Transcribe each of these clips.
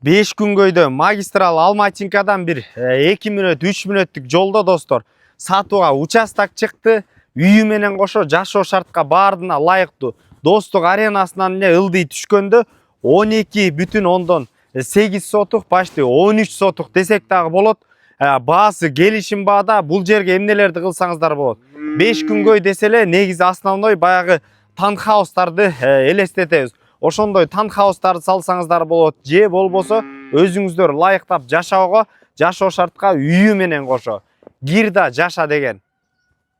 5 күнгөйдө магистрал Алматинкадан bir 2 мүнөт 3 мүнөттүк жолдо достор сатууга участок чыкты. Үйү менен кошо жашоо шартка баардыгына ылайыктуу достук аренасынан эле ылдый түшкөндө 12,8 сотук, почти 13 сотук десек дагы болот. Баасы келишим баада бул жерге эмнелерди кылсаңыздар болот. 5 күнгөй десе эле негизи основной баягы таунхаустарды элестетебиз. Ошондой таунхаустарды салсаңыздар болот же болбосо өзүңүздөр ылайыктап жашоого, жашоо шартка үйү менен кошо Гирда жаша деген.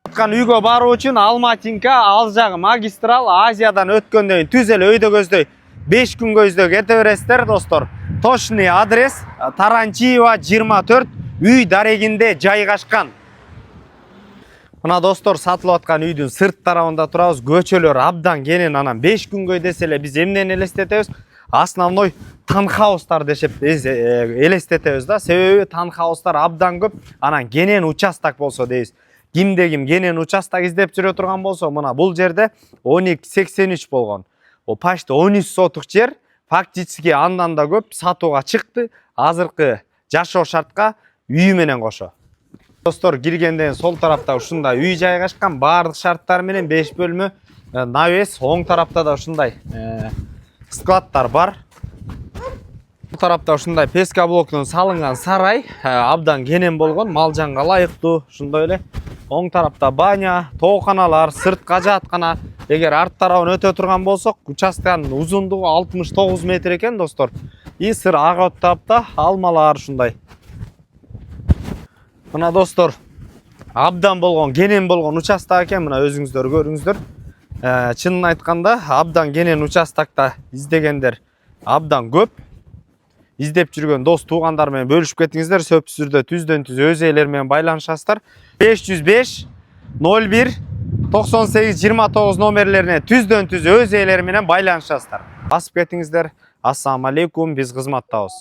Аткан үйгө баруу үчүн Алматинка ал жагы магистрал Азиядан өткөндөн түз эле өйдө көздөй 5 күнгөйдө кете бересиздер достор. Точный адрес Таранчиева 24 үй дарегинде жайгашкан. Мына достор сатылып аткан үйдүн сырт тарабында турабыз. Көчөлөр абдан кенен, анан 5 күнгөй десе эле биз эмнени элестетебиз? Основной таунхаустар дешеп элестетебиз да. Себеби таунхаустар абдан көп, анан кенен участок болсо дейбиз. Кимде ким кенен участок издеп жүрө турган болсо, мына бул жерде 12,83 болгон. О почти 13 сотук жер, фактически андан да көп сатууга чыкты. Азыркы жашоо шартка үйү менен кошо. Достор киргенден сол тарапта ушундай үй жайгашкан, баардык шарттар менен 5 бөлмө навес, оң тарапта да ушундай складтар бар. Бул тарапта ушундай песка блоктон салынган сарай абдан кенен болгон, мал жанга ылайыктуу. Ушундай эле оң тарапта баня, тооканалар, сыртка жааткана. Эгер арт тарабын өтө турган болсок, участканын узундугу 69 метр экен достор. И сыр ага тарапта алмалар ушундай. Мына достор абдан болгон, кенен болгон участок экен. Мына өзүңүздөр көрүңүздөр. Чынын айтканда абдан кенен участокта издегендер абдан көп. Издеп жүргөн дос туугандар менен бөлүшүп кетиңиздер. Сөпсүздө түздөн түз өз ээлери менен байланышасыздар. 505 01 98 29 номерлерине түздөн түз өз ээлери менен байланышасыздар. Басып кетиңиздер. Ассаламу алейкум, биз кызматтабыз.